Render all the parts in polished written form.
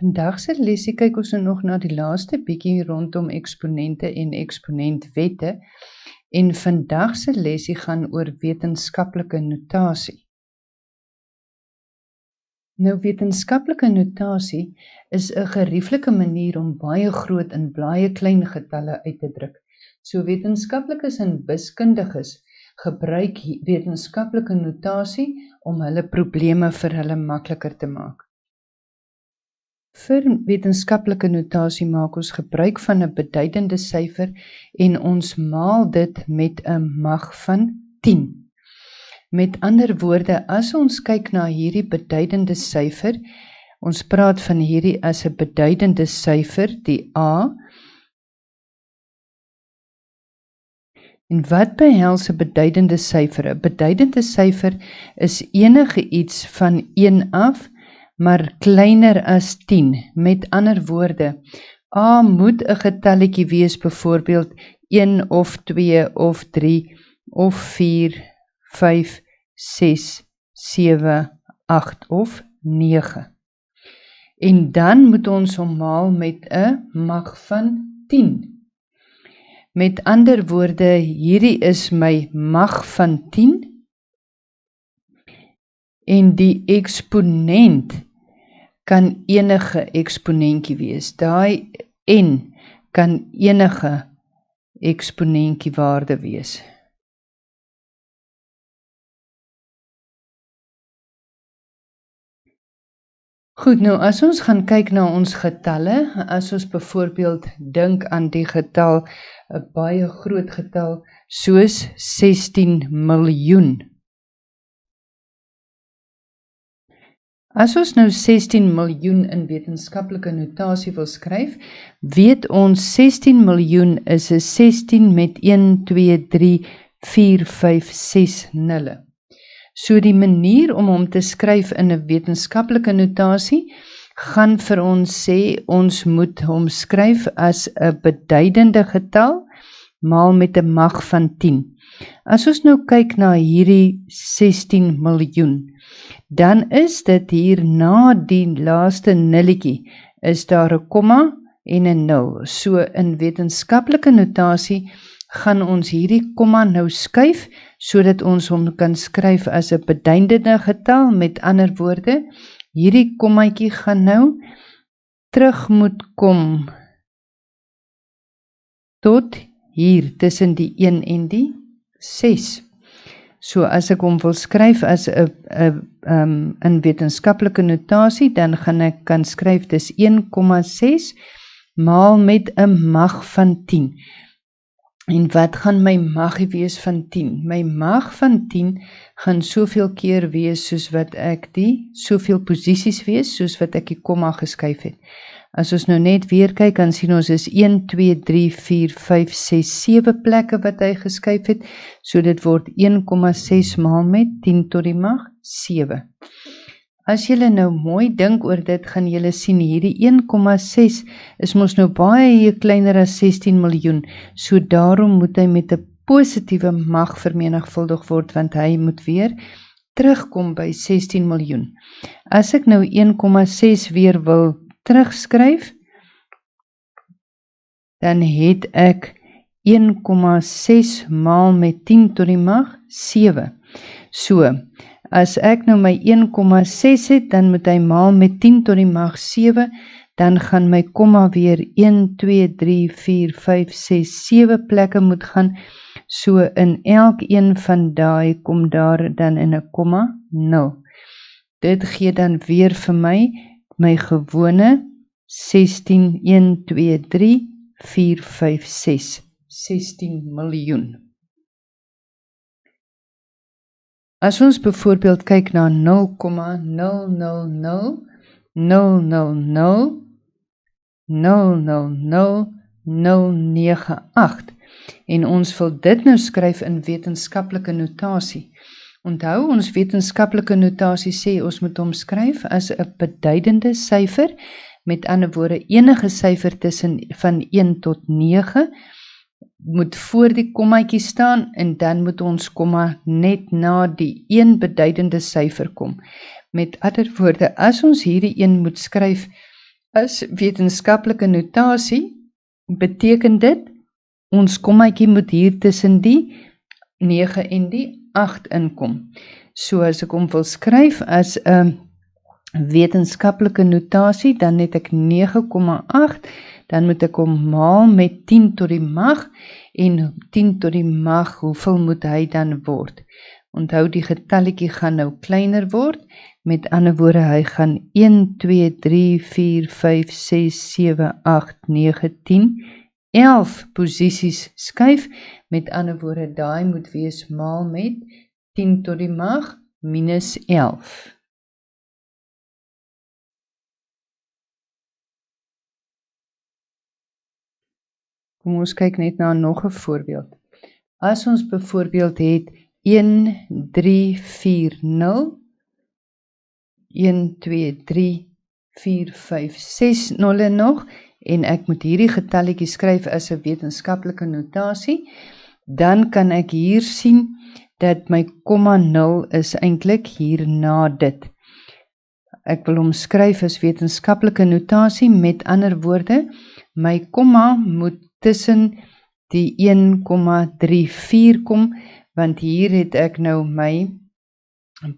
Vandag se lesie kyk ons nou nog na die laaste bietjie rondom eksponente en eksponentwette en vandag se lesie gaan oor wetenskaplike notasie. Nou wetenskaplike notasie is 'n gerieflike manier om baie groot en baie klein getalle uit te druk. So wetenskaplikes en wiskundiges gebruik wetenskaplike notasie om hulle probleme vir hulle makliker te maak. Vir wetenskaplike notasie maak ons gebruik van 'n beduidende syfer en ons maal dit met 'n mag van 10. Met ander woorde, as ons kyk na hierdie beduidende syfer, ons praat van hierdie as 'n beduidende syfer, die A. En wat behels 'n beduidende syfer? 'n Beduidende syfer is enige iets van 1 af, maar kleiner as 10. Met ander woorde, A moet 'n getalletjie wees, byvoorbeeld 1 of 2 of 3 of 4, 5, 6, 7, 8 of 9. En dan moet ons hom maal met 'n mag van 10. Met ander woorde, hierdie is my mag van 10 en die eksponent kan enige eksponentjie wees. Daai n kan enige eksponentjie waarde wees. Goed, nou as ons gaan kyk na ons getalle, as ons byvoorbeeld dink aan die getal, 'n baie groot getal, soos 16 miljoen. As ons nou 16 miljoen in wetenskaplike notasie wil skryf, weet ons 16 miljoen is 'n 16 met 1, 2, 3, 4, 5, 6 nulle. So die manier om hom te skryf in 'n wetenskaplike notasie gaan vir ons sê ons moet hom skryf as 'n beduidende getal maal met 'n mag van 10. As ons nou kyk na hierdie 16 miljoen, dan is dit hier na die laaste nulletjie, is daar 'n komma en 'n 0. So in wetenskaplike notasie gaan ons hierdie komma nou skuif, sodat ons hom kan skryf as 'n beduidende getal. Met ander woorde, hierdie kommaatjie gaan nou terug moet kom tot hier tussen die 1 en die 6. So as ek hom wil skryf as 'n in wetenskaplike notasie, dan gaan ek kan skryf dis 1,6 maal met 'n mag van 10. En wat gaan my mag wees van 10? My mag van 10 gaan soveel keer wees soos wat ek soveel posisies wees soos wat ek die komma geskuif het. As ons nou net weer kyk, dan sien ons is 1, 2, 3, 4, 5, 6, 7 plekke wat hy geskuif het. So dit word 1,6 maal met 10 tot die mag 7. As julle nou mooi dink oor dit, gaan julle sien hierdie 1,6 is mos nou baie kleiner as 16 miljoen. So daarom moet hy met 'n positiewe mag vermenigvuldig word, want hy moet weer terugkom by 16 miljoen. As ek nou 1,6 weer wil terugskryf, dan het ek 1,6 maal met 10 tot die mag 7. So, as ek nou my 1,6 het, dan moet hy maal met 10 tot die mag 7, dan gaan my komma weer 1, 2, 3, 4, 5, 6, 7 plekke moet gaan. So in elkeen van daai kom daar dan in 'n komma 0. Dit gee dan weer vir my gewone 16, 1, 2, 3, 4, 5, 6, 16 miljoen. As ons byvoorbeeld kyk na 0,0000000000098 en ons wil dit nou skryf in wetenskaplike notasie. Onthou, ons wetenskaplike notasie sê ons moet hom skryf as 'n beduidende syfer, met ander woorde enige syfer tussen van 1 tot 9 moet voor die kommaatjie staan en dan moet ons komma net na die een beduidende syfer kom. Met ander woorde, as ons hierdie een moet skryf As wetenskaplike notasie beteken dit, ons kommaatjie moet hier tussen die 9 en die 8 inkom. So as ek hom wil skryf as 'n wetenskaplike notasie, dan het ek 9,8, dan moet ek hom maal met 10 tot die mag, en 10 tot die mag, hoeveel moet hy dan word? Onthou, die getalletjie gaan nou kleiner word, met ander woorde, hy gaan 1, 2, 3, 4, 5, 6, 7, 8, 9, 10, 11 posisies skuif, met ander woorde, daai moet wees maal met 10 tot die mag minus 11. Kom ons kyk net na nog 'n voorbeeld. As ons byvoorbeeld het 1, 3, 4, 0, 1, 2, 3, 4, 5, 6 nolle nog, en ek moet hierdie getalletjie skryf as 'n wetenskaplike notasie, dan kan ek hier sien dat my komma 0 is eintlik hier na dit. Ek wil hom skryf as wetenskaplike notasie, met ander woorde, my komma moet tussen die 1,34 kom, want hier het ek nou my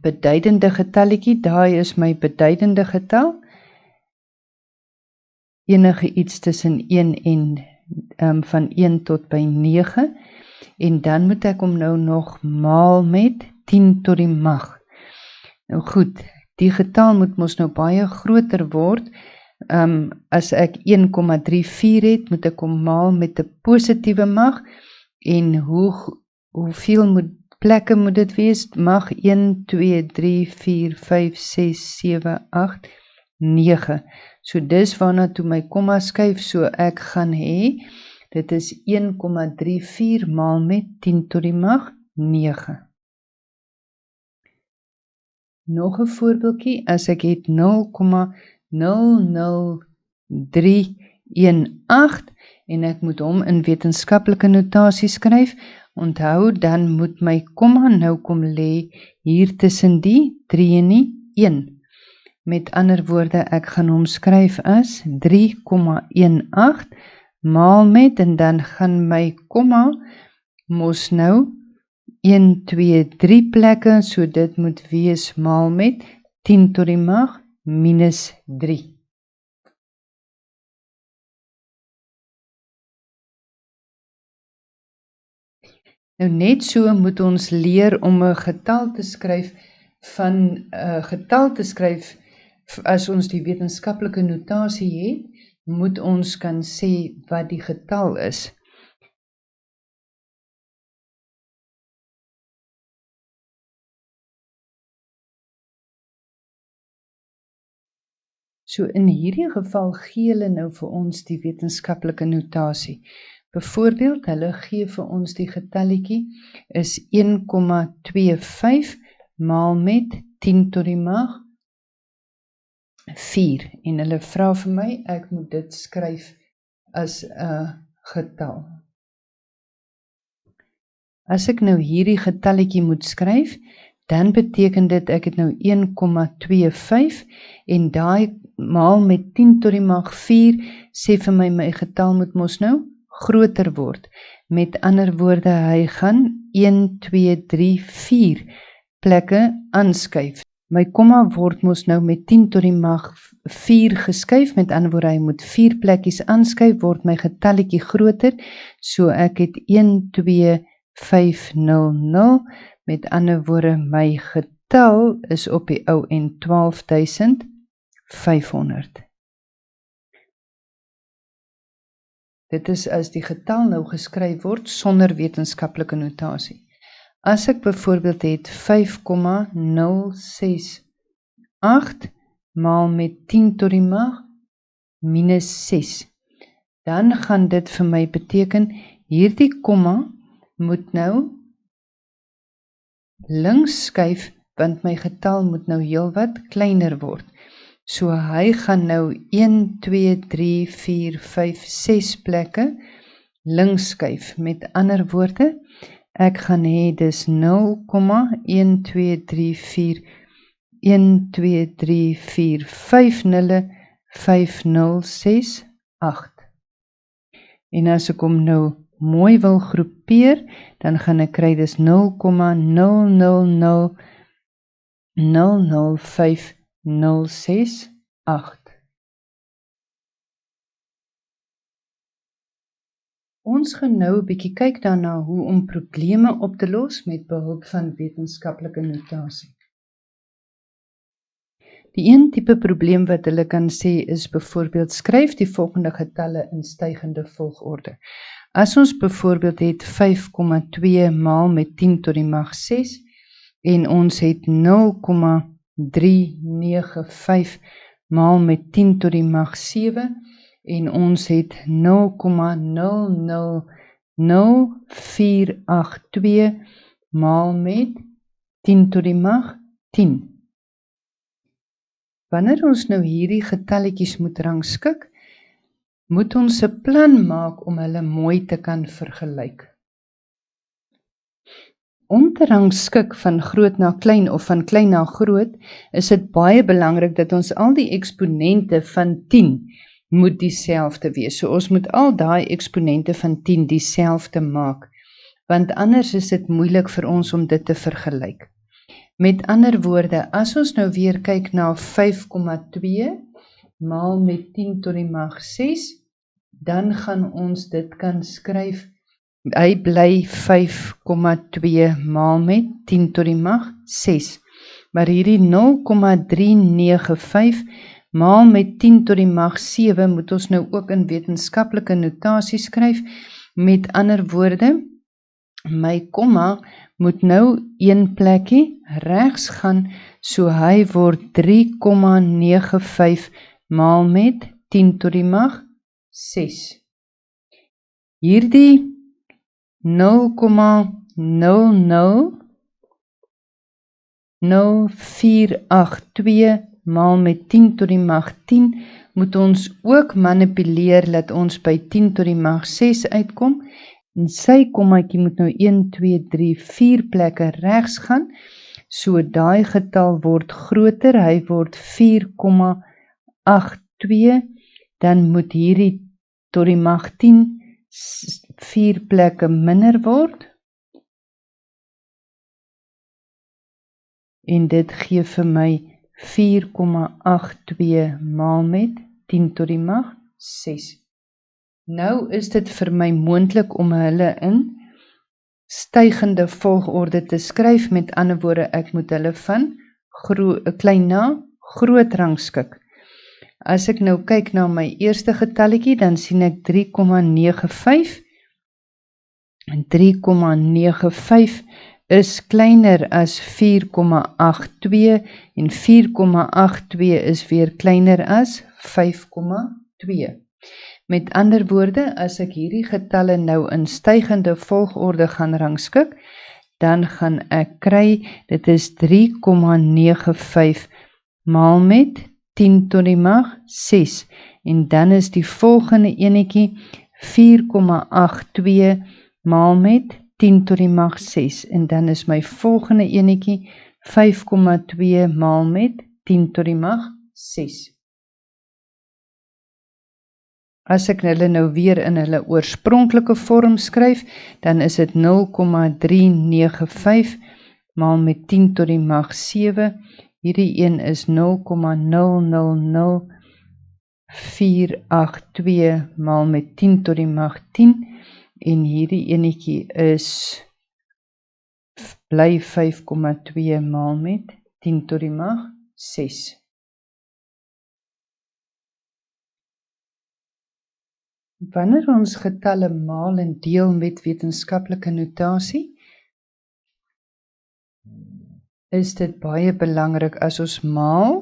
beduidende getalletjie, daai is my beduidende getal, enige iets tussen 1 en van 1 tot by 9, en dan moet ek hom nou nog maal met 10 tot die mag. Nou goed, die getal moet mos nou baie groter word. As ek 1,34 het, moet ek hom maal met 'n positiewe mag, en hoeveel plekke moet dit wees? Mag 1, 2, 3, 4, 5, 6, 7, 8, 9. So dis waarna toe my komma skuif, so ek gaan hê, dit is 1,34 maal met 10 tot die mag 9. Nog 'n voorbeeldjie, as ek het 0,00318 en ek moet hom in wetenskaplike notasie skryf, onthou, dan moet my komma nou kom lê hier tussen die 3 en die 1. Met ander woorde, ek gaan hom skryf as 3,18 maal met, en dan gaan my komma mos nou 1, 2, 3 plekke, so dit moet wees maal met 10 tot die mag minus 3. Nou net so moet ons leer om 'n getal te skryf as ons die wetenskaplike notasie het, moet ons kan sê wat die getal is. So in hierdie geval gee hulle nou vir ons die wetenskaplike notasie. Byvoorbeeld, hulle gee vir ons die getalletjie is 1,25 maal met 10 tot die mag 4, en hulle vra vir my, ek moet dit skryf as 'n getal. As ek nou hierdie getalletjie moet skryf, dan beteken dit ek het nou 1,25 en daai maal met 10 tot die mag 4 sê vir my getal moet mos nou groter word. Met ander woorde, hy gaan 1, 2, 3, 4 plekke aanskuif. My komma word mos nou met 10 tot die mag 4 geskuif, met ander woorde, hy moet 4 plekkies aanskuif, word my getalletjie groter, so ek het 12500, met ander woorde, my getal is op die ou en 12.500. Dit is as die getal nou geskryf word sonder wetenskaplike notasie. As ek byvoorbeeld het 5,068 maal met 10 tot die mag minus 6, dan gaan dit vir my beteken, hierdie komma moet nou links skuif, want my getal moet nou heelwat kleiner word. So hy gaan nou 1, 2, 3, 4, 5, 6 plekke links skuif. Met ander woorde, ek gaan hê dis 0,1234 1, 2, 3, 4, 5 nulle, 5068. En as ek hom nou mooi wil groepeer, dan gaan ek kry dis 0,000005068. Ons gaan nou 'n bietjie kyk daarna hoe om probleme op te los met behulp van wetenskaplike notasie. Die een tipe probleem wat hulle kan sê is byvoorbeeld skryf die volgende getalle in stygende volgorde. As ons byvoorbeeld het 5,2 maal met 10 tot die mag 6 en ons het 0,395 maal met 10 tot die mag 7 en ons het 0,000482 maal met 10 tot die mag 10. Wanneer ons nou hierdie getalletjies moet rangskik, moet ons 'n plan maak om hulle mooi te kan vergelyk. Om te rangskik van groot na klein of van klein na groot, is dit baie belangrik dat ons al die eksponente van 10 moet dieselfde wees. So ons moet al daai eksponente van 10 dieselfde maak, want anders is dit moeilik vir ons om dit te vergelyk. Met ander woorde, as ons nou weer kyk na 5,2 maal met 10 tot die mag 6, dan gaan ons dit kan skryf, hy bly 5,2 maal met 10 tot die mag 6, maar hierdie 0,395 maal met 10 tot die mag 7 moet ons nou ook in wetenskaplike notasie skryf. Met ander woorde, my komma moet nou een plekkie regs gaan, so hy word 3,95 maal met 10 tot die mag 6. Hierdie 0,00482 maal met 10 tot die mag 10 moet ons ook manipuleer dat ons by 10 tot die mag 6 uitkom. En sy kommaatjie moet nou 1, 2, 3, 4 plekke regs gaan. So daai getal word groter, hy word 4,82. Dan moet hierdie tot die mag 10 4 plekke minder word. En dit gee vir my 4,82 maal met 10 tot die mag 6. Nou is dit vir my moontlik om hulle in stygende volgorde te skryf. Met ander woorde, ek moet hulle van klein na groot rangskik. As ek nou kyk na my eerste getalletjie, dan sien ek 3,95. En 3,95 is kleiner as 4,82 en 4,82 is weer kleiner as 5,2. Met ander woorde, as ek hierdie getalle nou in stygende volgorde gaan rangskik, dan gaan ek kry, dit is 3,95 maal met 10 tot die mag 6, en dan is die volgende enetjie 4,82 maal met 10 tot die mag 6, en dan is my volgende enetjie 5,2 maal met 10 tot die mag 6. As ek hulle nou weer in hulle oorspronklike vorm skryf, dan is dit 0,395 maal met 10 tot die mag 7. Hierdie een is 0,000482 maal met 10 tot die mag 10. En hierdie enetjie bly 5,2 maal met 10 tot die mag 6. Wanneer ons getalle maal en deel met wetenskaplike notasie, is dit baie belangrik as ons maal.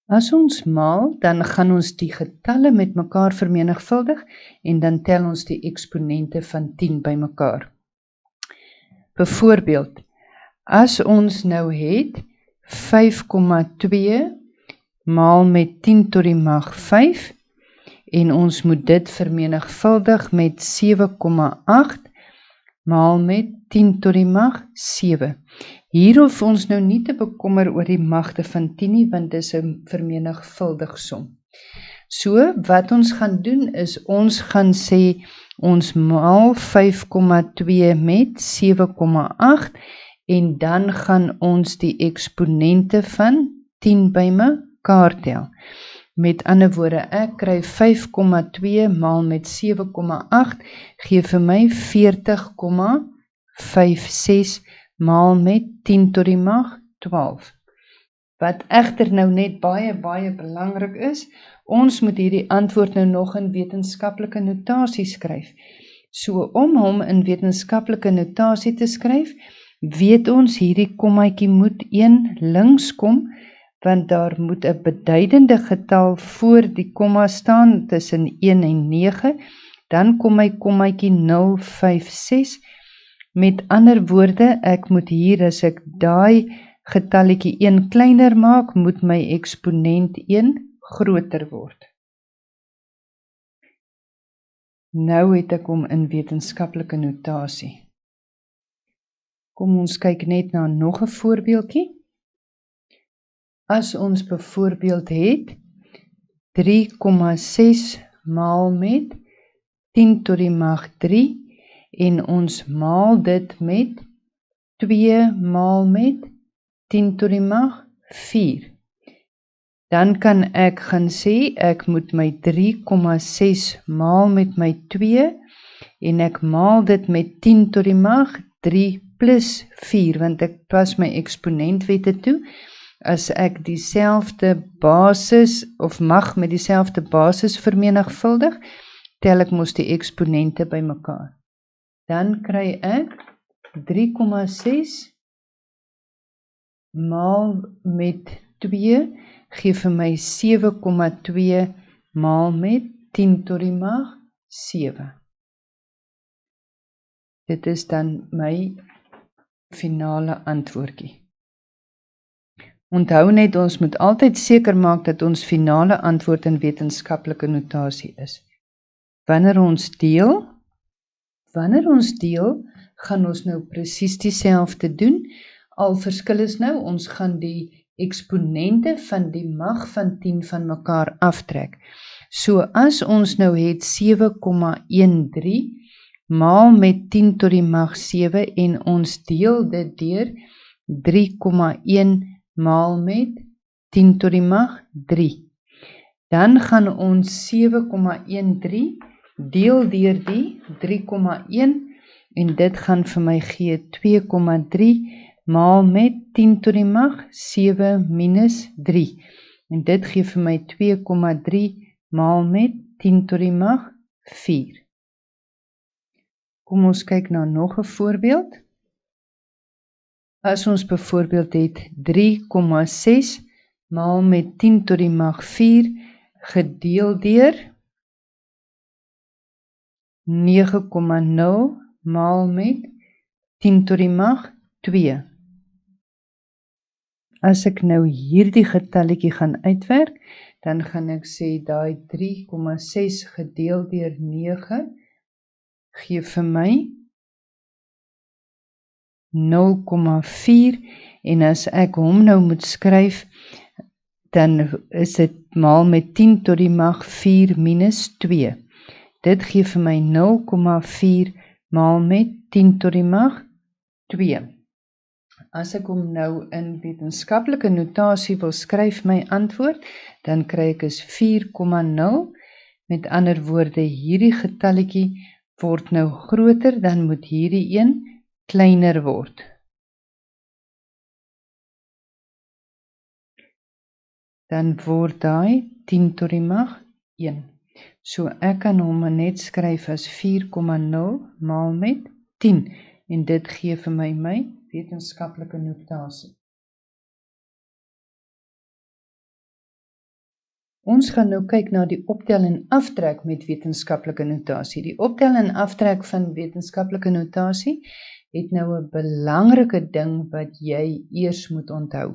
As ons maal, dan gaan ons die getalle met mekaar vermenigvuldig en dan tel ons die eksponente van 10 by mekaar. Byvoorbeeld, as ons nou het 5,2 maal met 10 tot die mag 5 en ons moet dit vermenigvuldig met 7,8 maal met 10 tot die mag 7. Hier hoef ons nou nie te bekommer oor die magte van 10 nie, want dis 'n vermenigvuldigsom. So, wat ons gaan doen is, ons gaan sê, ons maal 5,2 met 7,8 en dan gaan ons die eksponente van 10 bymekaar tel. Met ander woorde, ek kry 5,2 maal met 7,8 gee vir my 40,56 maal met 10 tot die mag 12. Wat egter nou net baie belangrik is, ons moet hierdie antwoord nou nog in wetenskaplike notasie skryf. So om hom in wetenskaplike notasie te skryf, weet ons hierdie kommaatjie moet 1 links kom, want daar moet 'n beduidende getal voor die komma staan tussen 1 en 9, dan kom my kommaatjie 056. Met ander woorde, ek moet hier, as ek daai getalletjie 1 kleiner maak, moet my eksponent 1 groter word. Nou het ek hom in wetenskaplike notasie. Kom ons kyk net na nog 'n voorbeeldjie. As ons byvoorbeeld het 3,6 maal met 10 tot die mag 3 en ons maal dit met 2 maal met 10 tot die mag 4. Dan kan ek gaan sê, ek moet my 3,6 maal met my 2 en ek maal dit met 10 tot die mag 3 plus 4, want ek pas my eksponentwette toe. As ek dieselfde basis of mag met dieselfde basis vermenigvuldig, tel ek mos die eksponente bymekaar. Dan kry ek 3,6 maal met 2 gee vir my 7,2 maal met 10 tot die mag 7. Dit is dan my finale antwoordjie. Onthou net, ons moet altyd seker maak dat ons finale antwoord in wetenskaplike notasie is. Wanneer ons deel, gaan ons nou presies dieselfde doen. Al verskil is nou, ons gaan die eksponente van die mag van 10 van mekaar aftrek. So as ons nou het 7,13 maal met 10 tot die mag 7 en ons deel dit deur 3,1 maal met 10 tot die mag 3. Dan gaan ons 7,13 deel deur die 3,1 en dit gaan vir my gee 2,3 maal met 10 tot die mag 7 minus 3. En dit gee vir my 2,3 maal met 10 tot die mag 4. Kom ons kyk na nog 'n voorbeeld. As ons byvoorbeeld het 3,6 maal met 10 tot die mag 4 gedeel deur 9,0 maal met 10 tot die mag 2. As ek nou hierdie getalletjie gaan uitwerk, dan gaan ek sê daai 3,6 gedeel deur 9 gee vir my 0,4 en as ek hom nou moet skryf, dan is dit maal met 10 tot die mag 4 minus 2. Dit gee vir my 0,4 maal met 10 tot die mag 2. As ek hom nou in wetenskaplike notasie wil skryf my antwoord, dan kry ek is 4,0. Met ander woorde, hierdie getalletjie word nou groter, dan moet hierdie een kleiner word. Dan word daai 10 tot die mag 1. So ek kan hom net skryf as 4,0 maal met 10 en dit gee vir my wetenskaplike notasie. Ons gaan nou kyk na die optel en aftrek met wetenskaplike notasie. Die optel en aftrek van wetenskaplike notasie het nou 'n belangrike ding wat jy eers moet onthou.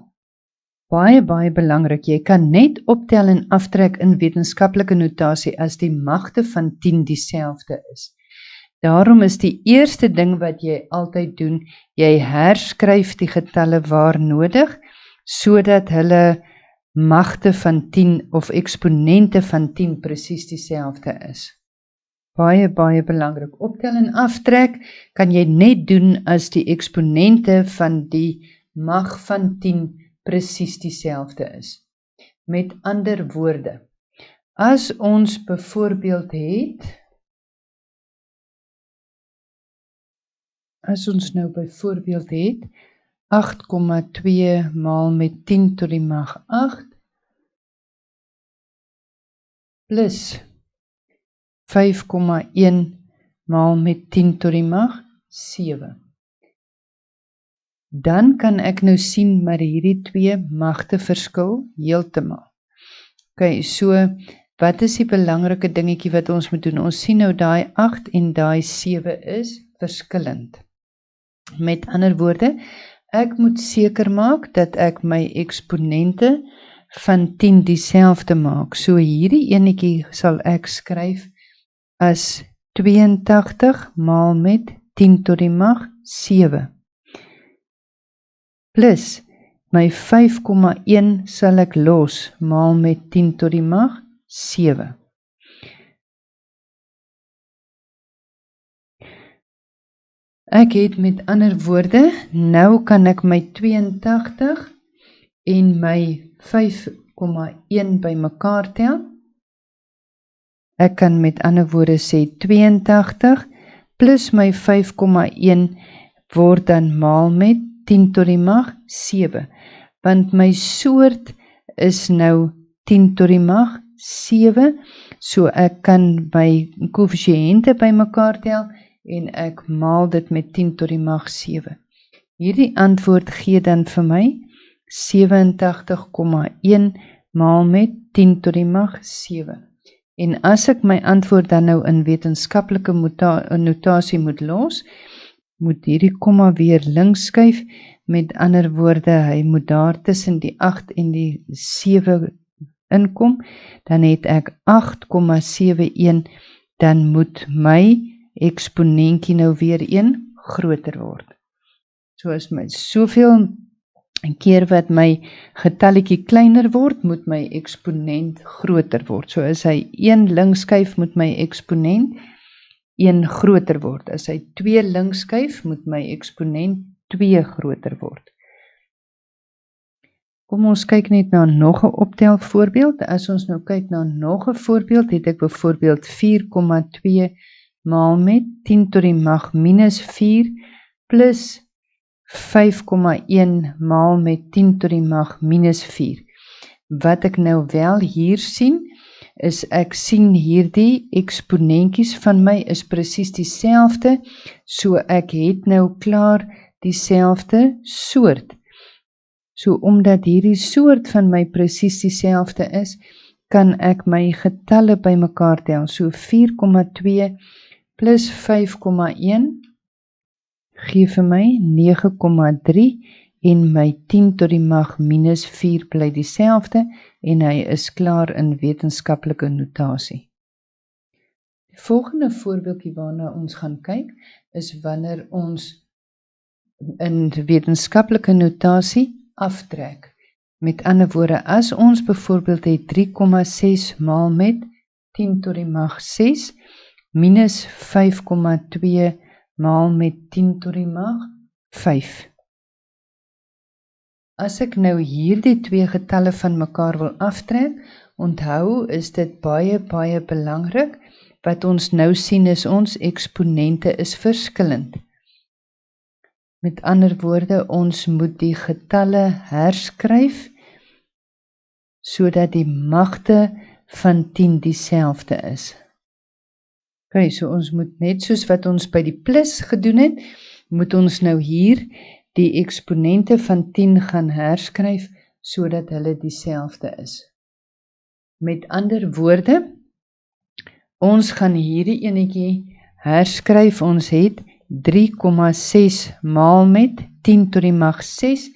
Baie belangrik, jy kan net optel en aftrek in wetenskaplike notasie as die magte van 10 dieselfde is. Daarom is die eerste ding wat jy altyd doen, jy herskryf die getalle waar nodig, sodat hulle magte van 10 of eksponente van 10 presies dieselfde is. Baie, baie belangrik. Optel en aftrek kan jy net doen as die eksponente van die mag van 10 presies dieselfde is. Met ander woorde, as ons byvoorbeeld het, as ons nou byvoorbeeld het, 8,2 maal met 10 tot die mag 8, plus 5,1 maal met 10 tot die mag 7. Dan kan ek nou sien maar hierdie twee magte verskil heeltemal. Ok, so wat is die belangrike dingetjie wat ons moet doen? Ons sien nou daai 8 en daai 7 is verskillend. Met ander woorde, ek moet seker maak dat ek my eksponente van 10 dieselfde maak. So hierdie enetjie sal ek skryf as 82 maal met 10 tot die mag 7. Plus my 5,1 sal ek los maal met 10 tot die mag 7. Ek het met ander woorde, nou kan ek my 82 en my 5,1 by mekaar tel. Ek kan met ander woorde sê 82 plus my 5,1 word dan maal met 10 tot die mag 7, want my soort is nou 10 tot die mag 7, so ek kan my koëffisiënte by mekaar tel en ek maal dit met 10 tot die mag 7. Hierdie antwoord gee dan vir my 87,1 maal met 10 tot die mag 7. En as ek my antwoord dan nou in wetenskaplike notasie moet los, moet hierdie komma weer links skuif, met ander woorde, hy moet daar tussen die 8 en die 7 inkom, dan het ek 8,71, dan moet my eksponentjie nou weer 1 groter word. So as my soveel keer wat my getalletjie kleiner word, moet my eksponent groter word. So as hy 1 links skuif, moet my eksponent 1 groter word. As hy 2 links skuif, moet my eksponent 2 groter word. Kom ons kyk net na nog 'n optel voorbeeld. As ons nou kyk na nog 'n voorbeeld, het ek byvoorbeeld 4,2 maal met 10 tot die mag minus 4 plus 5,1 maal met 10 tot die mag minus 4. Wat ek nou wel hier sien, is ek sien hierdie eksponentjies van my is presies dieselfde, so ek het nou klaar dieselfde soort. So omdat hierdie soort van my presies dieselfde is, kan ek my getalle by mekaar tel. So 4,2 plus 5,1 gee vir my 9,3 en my 10 tot die mag minus 4 bly dieselfde en hy is klaar in wetenskaplike notasie. Die volgende voorbeeldjie waarna ons gaan kyk is wanneer ons in wetenskaplike notasie aftrek. Met ander woorde, as ons byvoorbeeld het 3,6 maal met 10 tot die mag 6 minus 5,2 maal met 10 tot die mag 5. As ek nou hierdie twee getalle van mekaar wil aftrek, onthou is dit baie belangrik. Wat ons nou sien is ons eksponente is verskillend. Met ander woorde, ons moet die getalle herskryf sodat die magte van 10 dieselfde is. Ok, so ons moet net soos wat ons by die plus gedoen het, moet ons nou hier die eksponente van 10 gaan herskryf sodat hulle dieselfde is. Met ander woorde, ons gaan hierdie enetjie herskryf, ons het 3,6 maal met 10 tot die mag 6.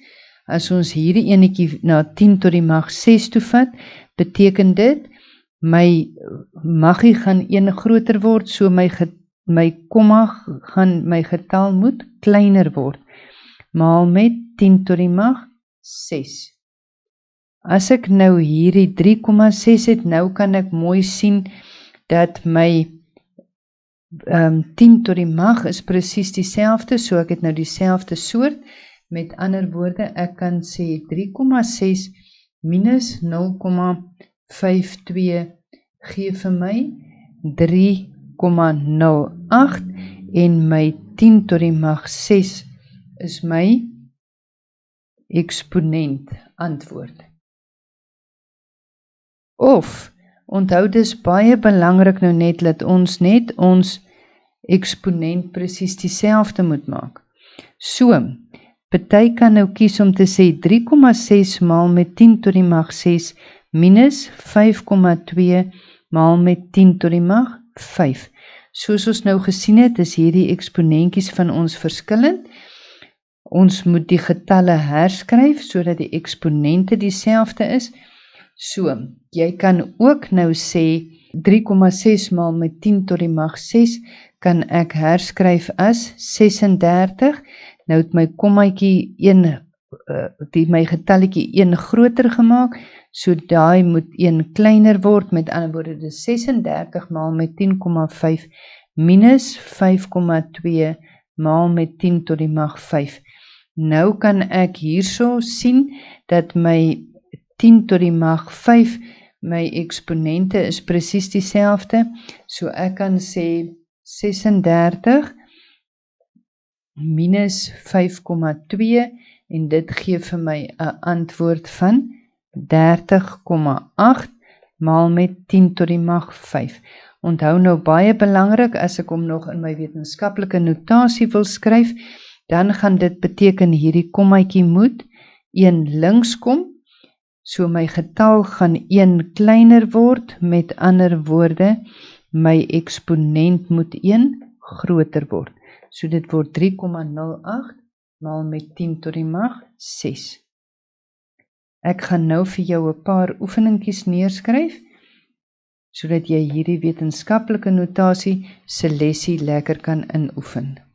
As ons hierdie enetjie na 10 tot die mag 6 toe vat, beteken dit, my maggie gaan 1 groter word, so my my komma gaan my getal moet kleiner word, maal met 10 tot die mag 6. As ek nou hierdie 3,6 het, nou kan ek mooi sien dat my 10 tot die mag is presies dieselfde, so ek het nou dieselfde soort. Met ander woorde, ek kan sê 3,6 minus 0,52 gee vir my 3,08 en my 10 tot die mag 6 is my eksponent antwoord. Of, onthou dis baie belangrik nou net dat ons net ons eksponent presies dieselfde moet maak. So, party kan nou kies om te sê 3,6 maal met 10 tot die mag 6 minus 5,2 maal met 10 tot die mag 5. Soos ons nou gesien het, is hierdie eksponentjies van ons verskillend. Ons moet die getalle herskryf, sodat die eksponente dieselfde is. So, jy kan ook nou sê 3,6 maal met 10 tot die mag 6 kan ek herskryf as 36. Nou het my kommaatjie my getalletjie 1 groter gemaak, so daai moet 1 kleiner word, met ander woorde dis 36 maal met 10,5 minus 5,2 maal met 10 tot die mag 5. Nou kan ek hierso sien dat my 10 tot die mag 5, my eksponente is presies dieselfde, so ek kan sê 36 minus 5,2 en dit gee vir my 'n antwoord van 30,8 maal met 10 tot die mag 5. Onthou nou baie belangrik, as ek hom nog in my wetenskaplike notasie wil skryf, dan gaan dit beteken hierdie kommaatjie moet 1 links kom, so my getal gaan 1 kleiner word, met ander woorde, my eksponent moet 1 groter word. So dit word 3,08 maal met 10 tot die mag 6. Ek gaan nou vir jou 'n paar oefeningkies neerskryf, sodat jy hierdie wetenskaplike notasie se lesie lekker kan inoefen.